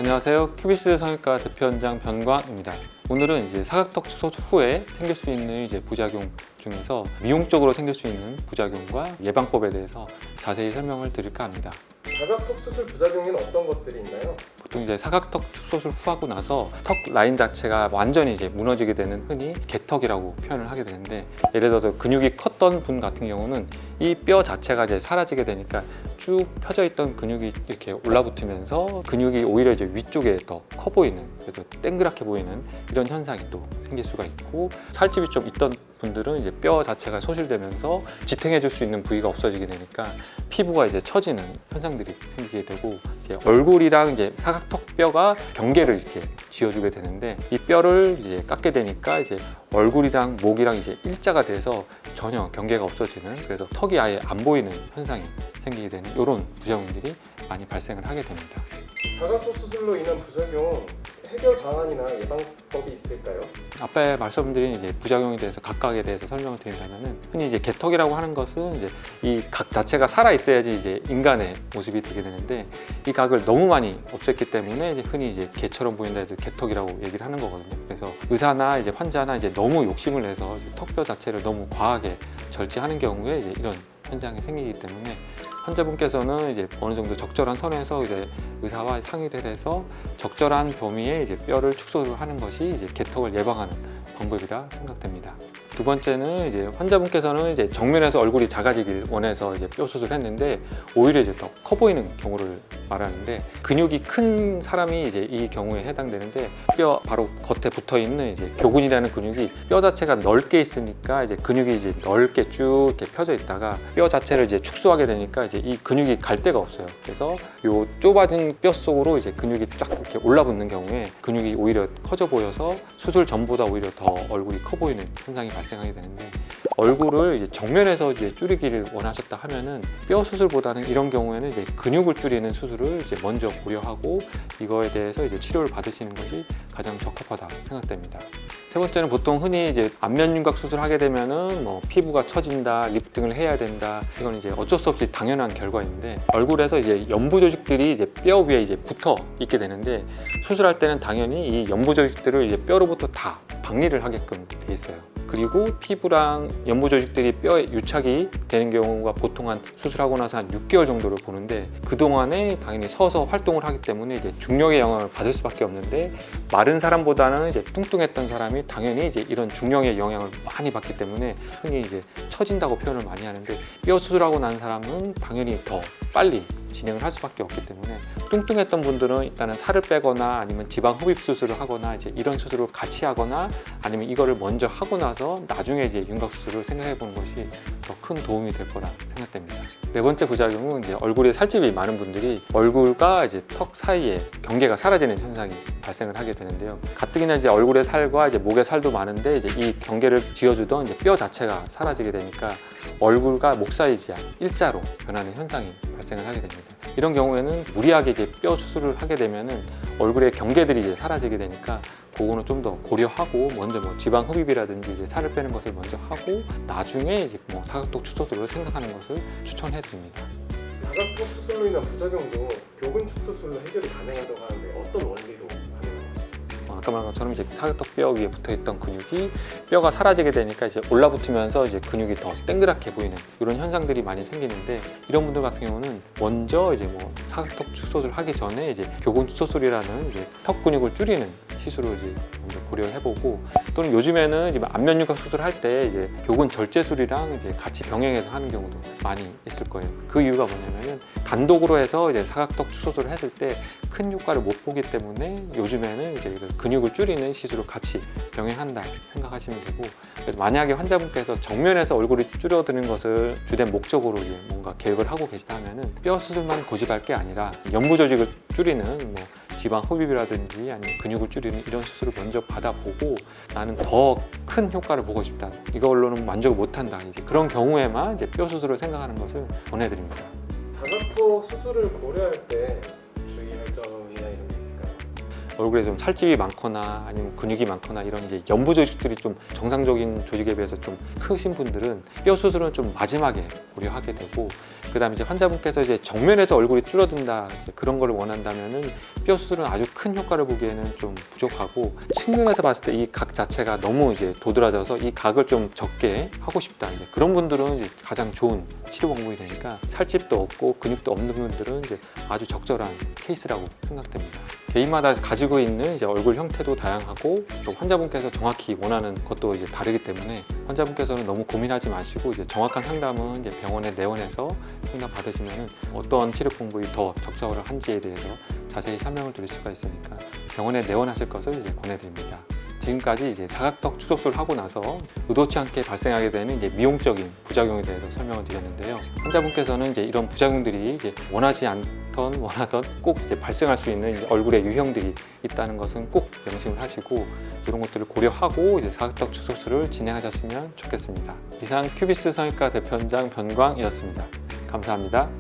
안녕하세요. 큐비스 성형외과 대표원장 변광입니다. 오늘은 이제 사각턱 수술 후에 생길 수 있는 부작용 중에서 미용적으로 생길 수 있는 부작용과 예방법에 대해서 자세히 설명을 드릴까 합니다. 사각턱 수술 부작용에는 어떤 것들이 있나요? 보통 이제 사각턱 수술 후하고 나서 턱 라인 자체가 완전히 무너지게 되는 흔히 개턱이라고 표현을 하게 되는데, 예를 들어서 근육이 컸던 분 같은 경우는 이 뼈 자체가 생라지게 되니까 쭉 펴져 있던 근육이 이렇게 올라붙으면서 근육이 오히려 위쪽에 더 커 보이는, 그래서 땡그랗게 보이는 이런 현상이 또 생길 수가 있고, 살집이 좀 있던 분들은 뼈 자체가 소실되면서 지탱해 줄 수 있는 부위가 없어지게 되니까 피부가 처지는 현상들이 생기게 되고, 얼굴이랑 사각턱 뼈가 경계를 이렇게 지어주게 되는데, 이 뼈를 깎게 되니까 얼굴이랑 목이랑 일자가 돼서 전혀 경계가 없어지는, 그래서 턱이 아예 안 보이는 현상이 생기게 되는 이런 부작용들이 많이 발생을 하게 됩니다. 사각턱 수술로 인한 부작용 해결 방안이나 예방법이 있을까요? 아까 말씀드린 부작용에 대해서 각각에 대해서 설명을 드린다면은, 흔히 개턱이라고 하는 것은 이 각 자체가 살아 있어야지 인간의 모습이 되게 되는데, 이 각을 너무 많이 없앴기 때문에 흔히 개처럼 보인다 해서 개턱이라고 얘기를 하는 거거든요. 그래서 의사나 환자나 너무 욕심을 내서 턱뼈 자체를 너무 과하게 절제하는 경우에 이런 현상이 생기기 때문에, 환자분께서는 어느 정도 적절한 선에서 의사와 상의를 해서 적절한 범위의 뼈를 축소를 하는 것이 개턱을 예방하는 방법이라 생각됩니다. 두 번째는 환자분께서는 정면에서 얼굴이 작아지길 원해서 뼈 수술을 했는데, 오히려 더 커 보이는 경우를 말하는데, 근육이 큰 사람이 이 경우에 해당되는데, 뼈 바로 겉에 붙어 있는 교근이라는 근육이 뼈 자체가 넓게 있으니까 근육이 넓게 쭉 이렇게 펴져 있다가 뼈 자체를 축소하게 되니까 이 근육이 갈 데가 없어요. 그래서 이 좁아진 뼈 속으로 근육이 쫙 이렇게 올라붙는 경우에 근육이 오히려 커져 보여서 수술 전보다 오히려 더 얼굴이 커 보이는 현상이 발생하게 되는데, 얼굴을 정면에서 줄이기를 원하셨다 하면은 뼈 수술보다는 이런 경우에는 근육을 줄이는 수술을 먼저 고려하고, 이거에 대해서 치료를 받으시는 것이 가장 적합하다 생각됩니다. 세 번째는 보통 흔히 안면 윤곽 수술하게 되면은 피부가 처진다, 리프팅을 해야 된다, 이건 어쩔 수 없이 당연한 결과인데, 얼굴에서 연부 조직들이 뼈 위에 붙어 있게 되는데, 수술할 때는 당연히 이 연부 조직들을 뼈로부터 다 박리를 하게끔 돼 있어요. 그리고 피부랑 연부 조직들이 뼈에 유착이 되는 경우가 보통 수술하고 나서 한 6개월 정도를 보는데, 그동안에 당연히 서서 활동을 하기 때문에 중력의 영향을 받을 수밖에 없는데, 마른 사람보다는 뚱뚱했던 사람이 당연히 이런 중력의 영향을 많이 받기 때문에 흔히 처진다고 표현을 많이 하는데, 뼈 수술하고 난 사람은 당연히 더 빨리 진행을 할 수밖에 없기 때문에, 뚱뚱했던 분들은 일단은 살을 빼거나 아니면 지방 흡입 수술을 하거나 이런 수술을 같이 하거나, 아니면 이거를 먼저 하고 나서 나중에 윤곽 수술을 생각해 보는 것이 더 큰 도움이 될 거라 생각됩니다. 네 번째 부작용은 얼굴에 살집이 많은 분들이 얼굴과 턱 사이에 경계가 사라지는 현상이 발생을 하게 되는데요. 가뜩이나 얼굴의 살과 목의 살도 많은데 이 경계를 지어주던 뼈 자체가 사라지게 되니까 얼굴과 목 사이 일자로 변하는 현상이 발생을 하게 됩니다. 이런 경우에는 무리하게 뼈 수술을 하게 되면은 얼굴의 경계들이 사라지게 되니까, 그거는 좀 더 고려하고 먼저 지방 흡입이라든지 살을 빼는 것을 먼저 하고, 나중에 사각턱 수술을 생각하는 것을 추천해 드립니다. 사각턱 수술로 인한 부작용도 교근축 수술로 해결이 가능하다고 하는데 어떤 원리로 가능한지? 아까 말한 것처럼 사각턱 뼈 위에 붙어있던 근육이 뼈가 사라지게 되니까 올라붙으면서 근육이 더 땡그랗게 보이는 이런 현상들이 많이 생기는데, 이런 분들 같은 경우는 먼저 사각턱 수술을 하기 전에 교근축 수술이라는 턱 근육을 줄이는 시술을 먼저 고려해보고, 또는 요즘에는 안면 윤곽 수술할 때 교근 절제술이랑 같이 병행해서 하는 경우도 많이 있을 거예요. 그 이유가 뭐냐면은, 단독으로 해서 사각턱 수술을 했을 때 큰 효과를 못 보기 때문에 요즘에는 근육을 줄이는 시술을 같이 병행한다 생각하시면 되고, 그래서 만약에 환자분께서 정면에서 얼굴이 줄어드는 것을 주된 목적으로 뭔가 계획을 하고 계시다면은, 뼈 수술만 고집할 게 아니라 연부 조직을 줄이는 지방 흡입이라든지 아니면 근육을 줄이는 이런 수술을 먼저 받아보고, 나는 더 큰 효과를 보고 싶다, 이걸로는 만족을 못한다, 그런 경우에만 뼈 수술을 생각하는 것을 권해드립니다. 사각턱 수술을 고려할 때 주의할 점이나 이런 게 있을까요? 얼굴에 좀 살집이 많거나 아니면 근육이 많거나 이런 이제 연부 조직들이 좀 정상적인 조직에 비해서 좀 크신 분들은 뼈 수술은 좀 마지막에 고려하게 되고, 그다음에 이제 환자분께서 이제 정면에서 얼굴이 줄어든다 이제 그런 걸 원한다면은 뼈 수술은 아주 큰 효과를 보기에는 좀 부족하고, 측면에서 봤을 때 이 각 자체가 너무 이제 도드라져서 이 각을 좀 적게 하고 싶다 이제 그런 분들은 이제 가장 좋은 치료 방법이 되니까, 살집도 없고 근육도 없는 분들은 이제 아주 적절한 케이스라고 생각됩니다. 개인마다 가지고 있는 이제 얼굴 형태도 다양하고 또 환자분께서 정확히 원하는 것도 이제 다르기 때문에 환자분께서는 너무 고민하지 마시고 이제 정확한 상담은 이제 병원에 내원해서 상담 받으시면은 어떤 치료 방법이 더 적절한지에 대해서 자세히 설명을 드릴 수가 있으니까 병원에 내원하실 것을 이제 권해드립니다. 지금까지 이제 사각턱 추소술을 하고 나서 의도치 않게 발생하게 되는 이제 미용적인 부작용에 대해서 설명을 드렸는데요. 환자분께서는 이제 이런 부작용들이 이제 원하던 꼭 이제 발생할 수 있는 이제 얼굴의 유형들이 있다는 것은 꼭 명심을 하시고 이런 것들을 고려하고 이제 사각턱 추소술을 진행하셨으면 좋겠습니다. 이상 큐비스 성형외과 대표원장 변광이었습니다. 감사합니다.